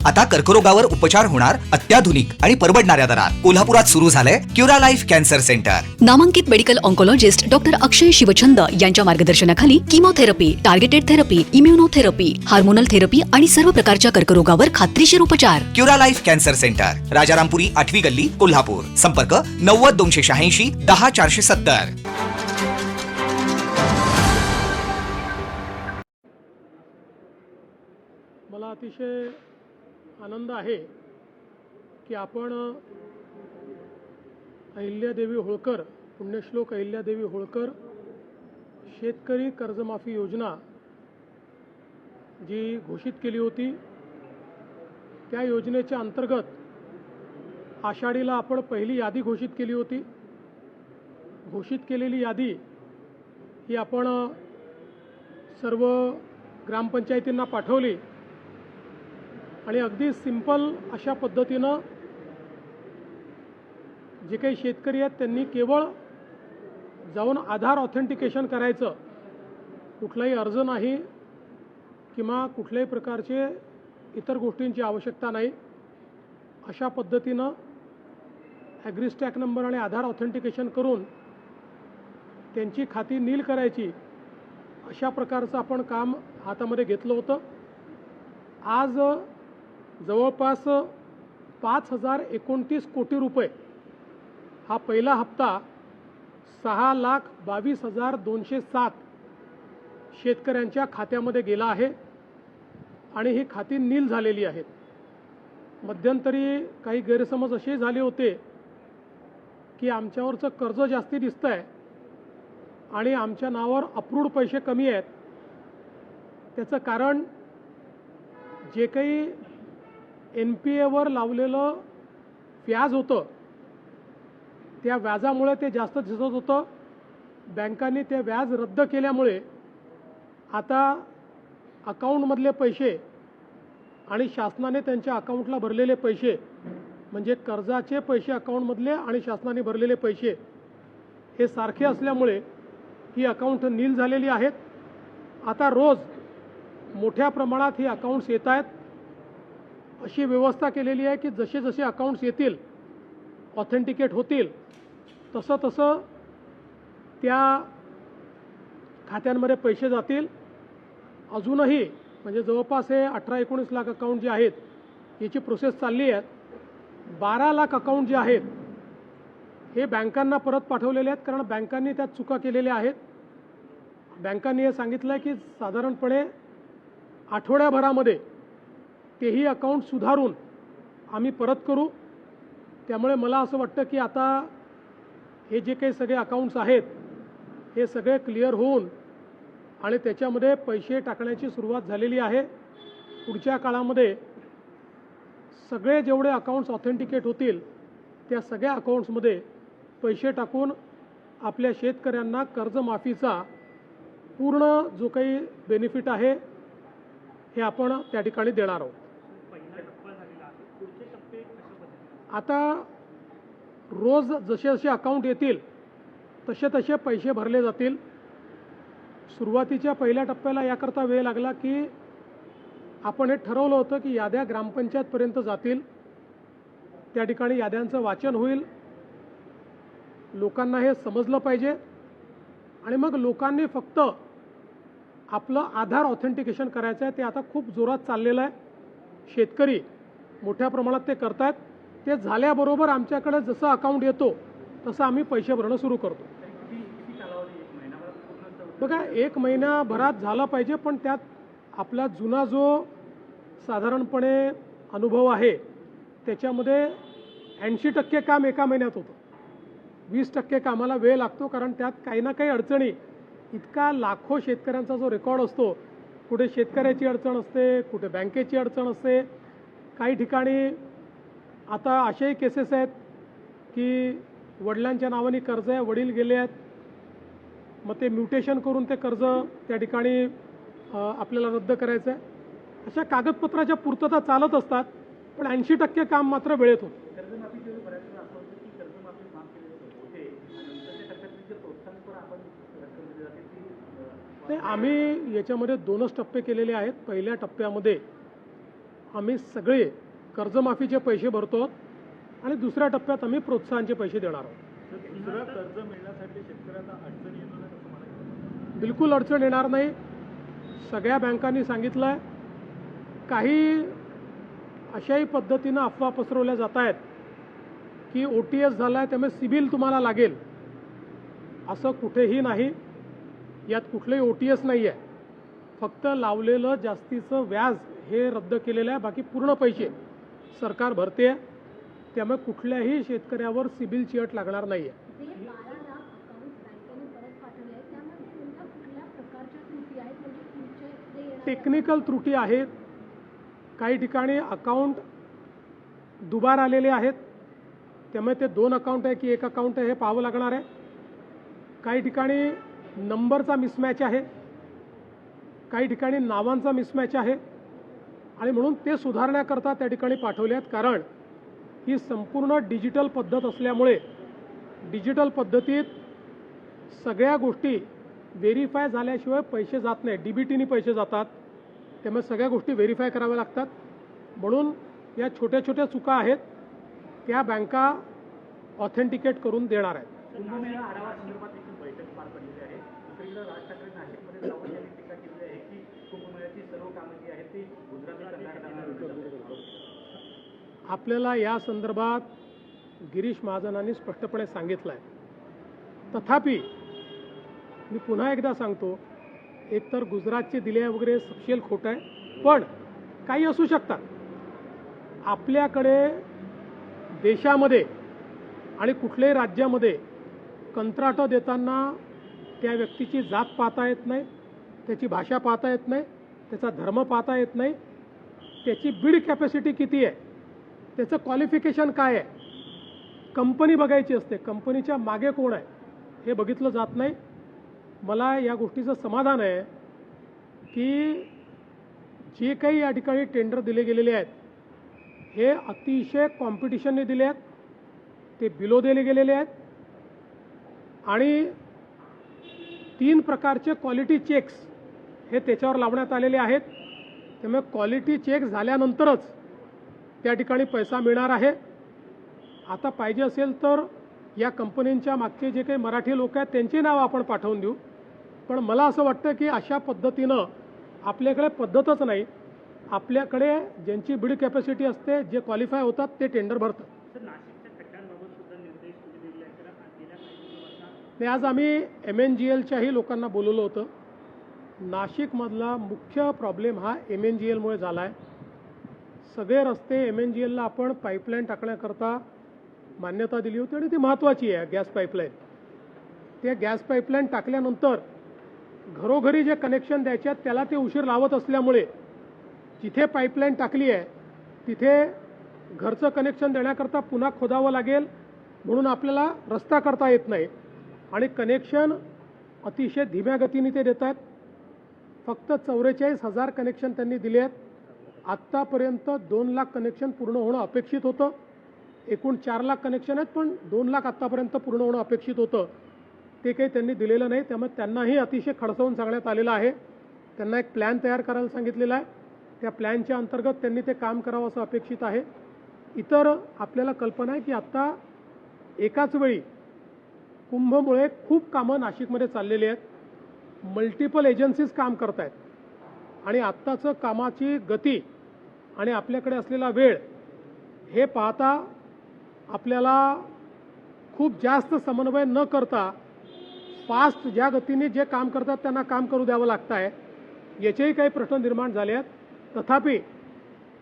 आता कर्करोगावर उपचार होणार अत्याधुनिक आणि परवडणाऱ्या दरात। कोल्हापुरात सुरू झालंय क्युरा लाईफ कॅन्सर सेंटर। नामांकित medical oncologist doctor Akshay Shivchand यांच्या मार्गदर्शनाखाली chemotherapy, targeted therapy, immunotherapy, hormonal therapy आणि सर्व प्रकारच्या कर्करोगावर खात्रीशीर उपचार। Cura life cancer centre, Rajarampuri 8वी गल्ली, कोल्हापूर। संपर्क 90 286 10 470। मला अतिशय आनंद आहे की आपण अहिल्यादेवी होळकर, पुण्यश्लोक अहिल्यादेवी होळकर शेतकरी कर्जमाफी योजना जी घोषित केली होती, त्या योजनेच्या अंतर्गत आषाढीला आपण पहिली यादी घोषित केली होती। घोषित केलेली यादी ही आपण सर्व ग्रामपंचायतींना पाठवली आणि अगदी सिंपल अशा पद्धतीनं जे काही शेतकरी आहेत त्यांनी केवळ जाऊन आधार ऑथेंटिकेशन करायचं, कुठलाही अर्ज नाही किंवा कुठल्याही प्रकारचे इतर गोष्टींची आवश्यकता नाही। अशा पद्धतीनं ॲग्रीस्टॅक नंबर आणि आधार ऑथेंटिकेशन करून त्यांची खाती नील करायची, अशा प्रकारचं आपण काम हातामध्ये घेतलं होतं। आज जवळपास 5029 कोटी रुपये हा पहिला हप्ता 6,22,207 शेतकऱ्यांच्या खात्यामध्ये गेला आहे आणि ही खाती नील झालेली आहेत। मध्यंतरी काही गैरसमज असे झाले होते की आमच्यावरचं कर्ज जास्ती दिसतंय आणि आमच्या नावावर अप्रूव्ड पैसे कमी आहेत। त्याचं कारण जे काही NPAवर लावलेलं व्याज होतं, त्या व्याजामुळे ते जास्त दिसत होतं। बँकांनी ते व्याज रद्द केल्यामुळे आता अकाउंटमधले पैसे आणि शासनाने त्यांच्या अकाउंटला भरलेले पैसे, म्हणजे कर्जाचे पैसे अकाउंटमधले आणि शासनाने भरलेले पैसे हे सारखे असल्यामुळे ही अकाउंट नील झालेली आहेत। आता रोज मोठ्या प्रमाणात ही अकाउंट्स येत आहेत। अशी व्यवस्था केलेली आहे की जसे जसे अकाउंट्स येतील, ऑथेंटिकेट होतील, तसं तसं त्या खात्यांमध्ये पैसे जातील। अजूनही म्हणजे जवळपास हे 18-19 लाख अकाउंट जे आहेत याची प्रोसेस चालली आहे। 12 लाख अकाउंट जे आहेत हे बँकांना परत पाठवलेले आहेत, कारण बँकांनी त्यात चुका केलेल्या आहेत। बँकांनी हे सांगितलं आहे की साधारणपणे आठवड्याभरामध्ये तेही अकाउंट सुधारून आम्ही परत करू। त्यामुळे मला असं वाटतं की आता हे जे काही सगळे अकाउंट्स आहेत हे सगळे क्लिअर होऊन आणि त्याच्यामध्ये पैसे टाकण्याची सुरुवात झालेली आहे। पुढच्या काळामध्ये सगळे जेवढे अकाउंट्स ऑथेंटिकेट होतील त्या सगळ्या अकाउंट्समध्ये पैसे टाकून आपल्या शेतकऱ्यांना कर्जमाफीचा पूर्ण जो काही बेनिफिट आहे हे आपण त्या ठिकाणी देणार आहोत। आता रोज जसे जसे अकाउंट येतील तसे तसे पैसे भरले जातील। सुरुवातीच्या पहिल्या टप्प्याला याकरता वेळ लागला की आपण हे ठरवलं होतं की याद्या ग्रामपंचायतपर्यंत जातील, त्या ठिकाणी याद्यांचं वाचन होईल, लोकांना हे समजलं पाहिजे आणि मग लोकांनी फक्त आपलं आधार ऑथेंटिकेशन करायचं आहे। ते आता खूप जोरात चाललेलं आहे। शेतकरी मोठ्या प्रमाणात ते करतात। ते झाल्याबरोबर आमच्याकडे जसं अकाउंट येतो तसं आम्ही पैसे भरणं सुरू करतो। बघा, 1 महिन्याभरात झालं पाहिजे, पण त्यात आपला जुना जो साधारणपणे अनुभव आहे त्याच्यामध्ये 80% काम एका महिन्यात होतं। 20% कामाला वेळ लागतो, कारण त्यात काही ना काही अडचणी, इतका लाखो शेतकऱ्यांचा जो रेकॉर्ड असतो, कुठे शेतकऱ्याची अडचण असते, कुठे बँकेची अडचण असते। काही ठिकाणी आता अशाही केसेस आहेत की वडिलांच्या नावाने कर्ज आहे, वडील गेले आहेत, मग ते म्युटेशन करून ते कर्ज त्या ठिकाणी आपल्याला रद्द करायचं आहे। अशा कागदपत्राच्या पूर्तता चालत असतात, पण 80% काम मात्र वेळेत होतं। नाही, आम्ही याच्यामध्ये 2च टप्पे केलेले आहेत। पहिल्या टप्प्यामध्ये आम्ही सगळे कर्जमाफीचे पैसे भरतो आणि दुसऱ्या टप्प्यात आम्ही प्रोत्साहनचे पैसे देणार आहोत. दुसरं कर्ज मिळण्यासाठी शेतकऱ्यांना अडचण येणार नाही असं म्हणायचं? बिलकुल अडचण येणार नाही. सगळ्या बँकांनी सांगितलं आहे. काही अशाही पद्धतीनं अफवा पसरवल्या जात आहेत की OTS झाला आहे त्यामुळे सिबिल तुम्हाला लागेल. असं कुठेही नाही. यात कुठलंही OTS नाही आहे. फक्त लावलेलं जास्तीचं व्याज हे रद्द केलेलं आहे. बाकी पूर्ण पैसे सरकार भरते आहे. त्यामुळे कुठल्याही शेतकऱ्यावर सिबिलची अट लागणार नाही आहे. टेक्निकल त्रुटी आहेत. काही ठिकाणी अकाउंट दुबार आलेले आहेत. त्यामुळे ते 2 अकाउंट आहे की 1 अकाउंट आहे हे पाहावं लागणार आहे. काही ठिकाणी नंबरचा मिसमॅच आहे. काही ठिकाणी नावांचा मिसमॅच आहे आणि म्हणून ते सुधारण्याकरता त्या ठिकाणी पाठवले आहेत. कारण ही संपूर्ण डिजिटल पद्धत असल्यामुळे डिजिटल पद्धतीत सगळ्या गोष्टी व्हेरीफाय झाल्याशिवाय पैसे जात नाही. DBTनी पैसे जातात. त्यामुळे सगळ्या गोष्टी व्हेरीफाय कराव्या लागतात. म्हणून या छोट्या छोट्या चुका आहेत त्या बँका ऑथेंटिकेट करून देणार आहेत. कुंभमेळा आढावा संदर्भात देखील बैठक पार पडलेली आहे. दुसरीकडे राज ठाकरे नाशिकमध्ये जाऊन यांनी टीका केली आहे की कुंभमेळ्याची सर्व कामं जी आहेत ती गुजरातला करणार. आपल्याला या संदर्भात गिरीश महाजनांनी स्पष्टपणे सांगितलं आहे. तथापि मी पुन्हा एकदा सांगतो, एकतर गुजरातचे दिले वगैरे सपशेल खोटं आहे. पण काही असू शकतात. आपल्याकडे देशामध्ये आणि कुठल्याही राज्यामध्ये कंत्राटं देताना त्या व्यक्तीची जात पाहता येत नाही, त्याची भाषा पाहता येत नाही, त्याचा धर्म पाहता येत नाही, त्याची बिड कॅपॅसिटी किती आहे, त्याचं क्वालिफिकेशन काय आहे, कंपनी बघायची असते, कंपनीच्या मागे कोण आहे हे बघितलं जात नाही. मला या गोष्टीचं समाधान आहे की जे काही या ठिकाणी टेंडर दिले गेलेले आहेत हे अतिशय कॉम्पिटिशनने दिले आहेत. ते बिलो दिले गेलेले आहेत आणि 3 प्रकारचे क्वालिटी चेक्स हे त्याच्यावर लावण्यात आलेले आहेत. त्यामुळे क्वालिटी चेक झाल्यानंतरच त्या ठिकाणी पैसा मिळणार आहे. आता पाहिजे असेल तर या कंपन्यांच्या मागचे जे काही मराठी लोक आहेत त्यांचे नाव आपण पाठवून देऊ. पण मला असं वाटतं की अशा पद्धतीनं आपल्याकडे पद्धतच नाही. आपल्याकडे ज्यांची बिड कॅपॅसिटी असते, जे क्वालिफाय होतात ते टेंडर भरतात. नाही, आज आम्ही MNGLच्याही लोकांना बोलवलं होतं. नाशिकमधला मुख्य प्रॉब्लेम हा MNGLमुळे झाला आहे. सगळे रस्ते MNGLला आपण पाईपलाईन टाकण्याकरता मान्यता दिली होती आणि ती महत्त्वाची आहे गॅस पाईपलाईन. त्या गॅस पाईपलाईन टाकल्यानंतर घरोघरी जे कनेक्शन द्यायचे आहेत त्याला ते उशीर लावत असल्यामुळे जिथे पाईपलाईन टाकली आहे तिथे घरचं कनेक्शन देण्याकरता पुन्हा खोदावं लागेल. म्हणून आपल्याला रस्ता करता येत नाही आणि कनेक्शन अतिशय धीम्या गतीने ते देत आहेत. फक्त 44,000 कनेक्शन त्यांनी दिले आहेत. आत्तापर्यंत 2 लाख कनेक्शन पूर्ण होणं अपेक्षित होतं. एकूण 4 लाख कनेक्शन आहेत, पण 2 लाख आत्तापर्यंत पूर्ण होणं अपेक्षित होतं. ते काही त्यांनी दिलेलं नाही. त्यामुळे त्यांनाही अतिशय खडसावून सांगण्यात आलेलं आहे. त्यांना एक प्लॅन तयार करायला सांगितलेला आहे. त्या प्लॅनच्या अंतर्गत त्यांनी ते काम करावं असं अपेक्षित आहे. इतर आपल्याला कल्पना आहे की आत्ता एकाच वेळी कुंभमुळे खूप कामं नाशिकमध्ये चाललेली आहेत. मल्टिपल एजन्सीज काम करत आहेत आणि आत्ताचं कामाची गती आणि आपल्याकडे असलेला वेळ हे पाहता आपल्याला खूप जास्त समन्वय न करता फास्ट ज्या गतीने जे काम करतात त्यांना काम करू द्यावं लागतं आहे. याचेही काही प्रश्न निर्माण झाले आहेत. तथापि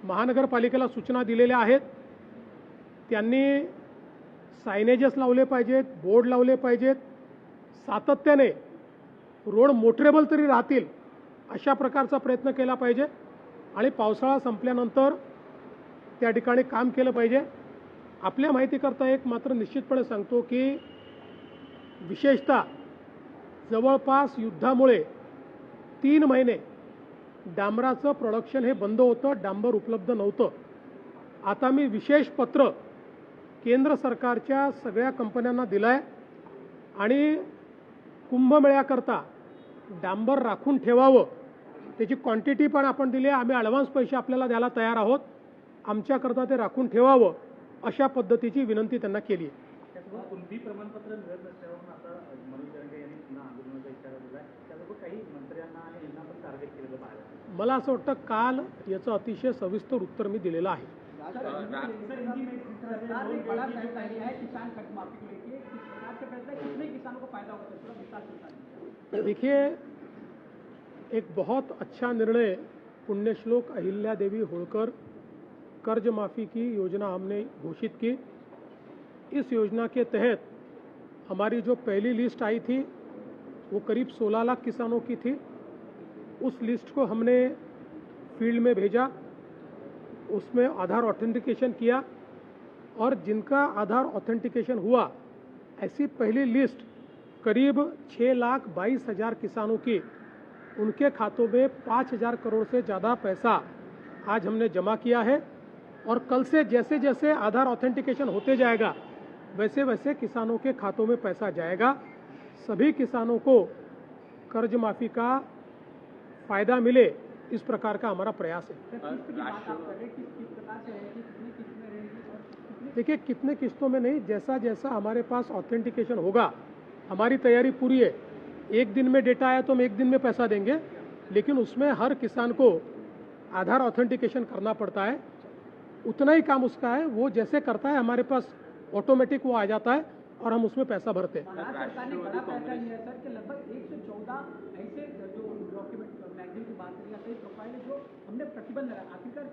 महानगरपालिकेला सूचना दिलेल्या आहेत. त्यांनी सायनेजेस लावले पाहिजेत, बोर्ड लावले पाहिजेत. सातत्याने रोड मोटरेबल तरी राहतील अशा प्रकारचा प्रयत्न केला पाहिजे आणि पावसाळा संपल्यानंतर त्या ठिकाणी काम केलं पाहिजे. आपल्या माहितीकरता एक मात्र निश्चितपणे सांगतो की विशेषतः जवळपास युद्धामुळे 3 महिने डांबराचं प्रोडक्शन हे बंद होतं. डांबर उपलब्ध नव्हतं. आता मी विशेष पत्र केंद्र सरकारच्या सगळ्या कंपन्यांना दिलं आहे आणि कुंभमेळ्याकरता डांबर राखून ठेवावं त्याची क्वांटिटी पण आपण दिली आहे. आम्ही ॲडव्हान्स पैसे आपल्याला द्यायला तयार आहोत. आमच्याकरता ते राखून ठेवावं अशा पद्धतीची विनंती त्यांना केली आहे. त्यासोबत कोणतीही प्रमाणपत्र मिळत नसल्यावरून आता मनोज जरंगे यांनी पुन्हा आंदोलनाचा इशारा दिला आहे. त्यासोबत काही मंत्र्यांना आणि यांना पण टार्गेट केलेलं पाहायला मिळालं. मला असं वाटतं काल याचं अतिशय सविस्तर उत्तर मी दिलेलं आहे. सरकार ने बड़ा फैसला लिया है किसान कर्ज माफी को लेकर। सरकार के फैसला कितने किसानों को फायदा होगा, थोड़ा विस्तार से बताइए। देखिए, एक बहुत अच्छा निर्णय पुण्यश्लोक अहिल्या देवी होळकर कर्ज माफ़ी की योजना हमने घोषित की। इस योजना के तहत हमारी जो पहली लिस्ट आई थी वो करीब 16 लाख किसानों की थी। उस लिस्ट को हमने फील्ड में भेजा, उसमें आधार ऑथेंटिकेशन किया और जिनका आधार ऑथेंटिकेशन हुआ ऐसी पहली लिस्ट करीब 6,22,000 किसानों की, उनके खातों में 5,000 करोड़ से ज़्यादा पैसा आज हमने जमा किया है। और कल से जैसे जैसे आधार ऑथेंटिकेशन होते जाएगा वैसे वैसे किसानों के खातों में पैसा जाएगा। सभी किसानों को कर्ज माफ़ी का फ़ायदा मिले, इस प्रकार का हमारा प्रयास है। किस्त की बात आप कर रहे हैं, किस प्रकार से रहेगी, कितनी किस्त में रहेगी और कितनी? देखिए, कितने किस्तों में नहीं, जैसा जैसा हमारे पास ऑथेंटिकेशन होगा हमारी तैयारी पूरी है। एक दिन में डेटा आया तो हम एक दिन में पैसा देंगे, लेकिन उसमें हर किसान को आधार ऑथेंटिकेशन करना पड़ता है। उतना ही काम उसका है, वो जैसे करता है हमारे पास ऑटोमेटिक वो आ जाता है और हम उसमें पैसा भरते हैं। महाराष्ट्र सरकार ने बड़ा फैसला लिया है सर कि लगभग 114 ऐसे जो डॉक्यूमेंट मैगजीन की बात करें या कई प्रोफाइल है जो हमने प्रतिबंध लगाया। आखिरकार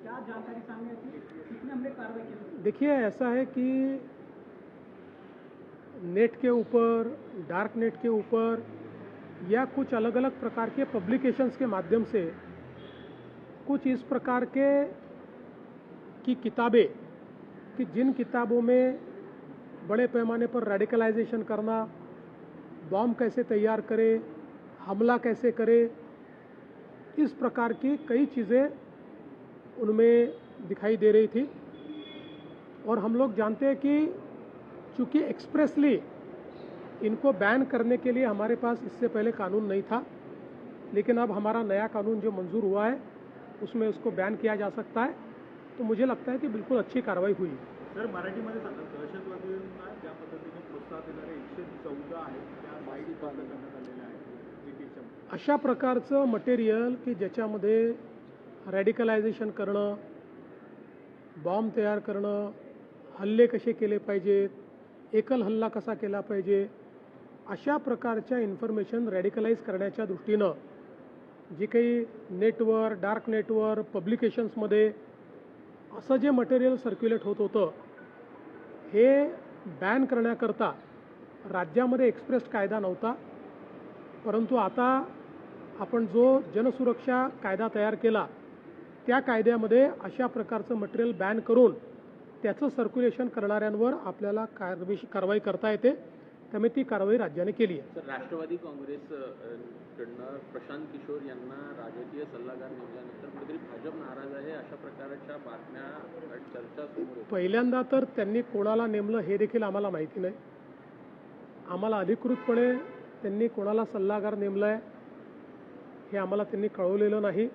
क्या जानकारी सामने आई थी, कितने हमने कार्रवाई की? देखिए, ऐसा है कि नेट के ऊपर, डार्क नेट के ऊपर या कुछ अलग अलग प्रकार के पब्लिकेशंस के माध्यम से कुछ इस प्रकार के की किताबें कि जिन किताबों में बड़े पैमाने पर रेडिकलाइजेशन करना, बॉम्ब कैसे तैयार करे, हमला कैसे करे, इस प्रकार की कई चीज़ें उनमें दिखाई दे रही थी। और हम लोग जानते हैं कि चूँकि एक्सप्रेसली इनको बैन करने के लिए हमारे पास इससे पहले कानून नहीं था, लेकिन अब हमारा नया कानून जो मंजूर हुआ है उसमें उसको बैन किया जा सकता है। तो मुझे लगता है कि बिल्कुल अच्छी कार्रवाई हुई। सर, मराठीमध्ये सांगा, दहशतवाद्यांना ज्या पद्धतीने प्रोत्साहन देणारे 114 आहेत त्या साईट बंद करण्यात आलेल्या आहेत जीटीच्या. अशा प्रकारचं मटेरियल की ज्याच्यामध्ये रॅडिकलायझेशन करणं, बॉम्ब तयार करणं, हल्ले कसे केले पाहिजेत, एकल हल्ला कसा केला पाहिजे, अशा प्रकारच्या इन्फॉर्मेशन रॅडिकलाइज करण्याच्या दृष्टीनं जे काही नेटवर, डार्क नेटवर, पब्लिकेशन्समध्ये असं जे मटेरियल सर्क्युलेट होत होतं हे बॅन करण्याकरता राज्यामध्ये एक्सप्रेस कायदा नव्हता। परंतु आता आपण जो जनसुरक्षा कायदा तयार केला त्या कायद्यामध्ये अशा प्रकारचं मटेरियल बॅन करून त्याचं सर्क्युलेशन करणाऱ्यांवर आपल्याला कारवाई करता येते। त्यामुळे ती कारवाई राज्याने केली आहे। सर, राष्ट्रवादी काँग्रेस कडनं प्रशांत किशोर यांना राजकीय सल्लागार नेमल्यानंतर कुठेतरी भाजप नाराज आहे अशा प्रकारच्या बातम्या, चर्चा समोर येतात। पहिल्यांदा तर त्यांनी कोणाला नेमलं हे देखील आम्हाला माहिती नाही। आम्हाला अधिकृतपणे त्यांनी कोणाला सल्लागार नेमलाय हे आम्हाला त्यांनी कळवलेलं नाही।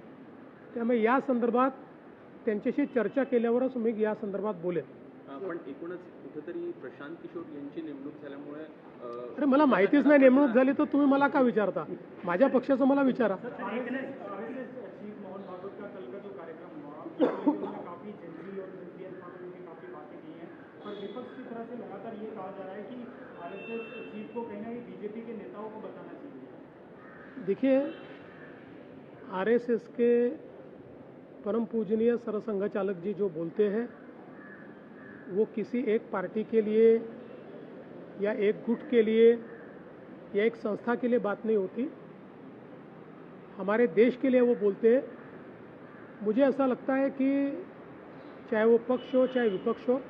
त्यामुळे या संदर्भात त्यांच्याशी चर्चा केल्यावरच मी या संदर्भात बोलेन। पण एकूणच कुठेतरी प्रशांत किशोर यांची नेमणूक झाल्यामुळे अरे मला माहितीच नाही नेमणूक झाली तर तुम्ही मला का विचारता? माझ्या पक्षाचं मला विचारा। चीफ मोहन भागवत का कल का जो कार्यक्रम हुआ उसमें काफ़ी जेनजी और जेनजीएस मामले में काफ़ी बातें की हैं, पर विपक्ष की तरफ से लगातार ये कहा जा रहा है कि आरएसएस चीफ को कहीं ना कहीं बीजेपी के नेताओं को बताना चाहिए। देखिए, आरएसएस के परम पूजनीय सरसंघ चालक जी जो बोलते हैं वो किसी एक पार्टी के लिए या एक गुट के लिए या एक संस्था के लिए बात नहीं होती, हमारे देश के लिए वो बोलते हैं। मुझे ऐसा लगता है कि चाहे वो पक्ष हो चाहे विपक्ष हो,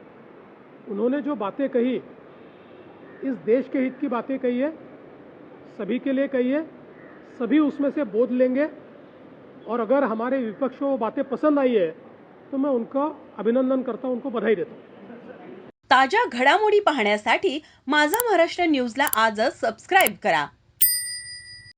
उन्होंने जो बातें कही इस देश के हित की बातें कही है, सभी के लिए कही है, सभी उसमें से बोध लेंगे। और अगर हमारे विपक्ष को वो बातें पसंद आई है तो मैं उनका अभिनंदन करता हूँ, उनको बधाई देता हूँ। ताज्या घडामोडी पाहण्यासाठी माझा महाराष्ट्र न्यूजला आजच सबस्क्राईब करा।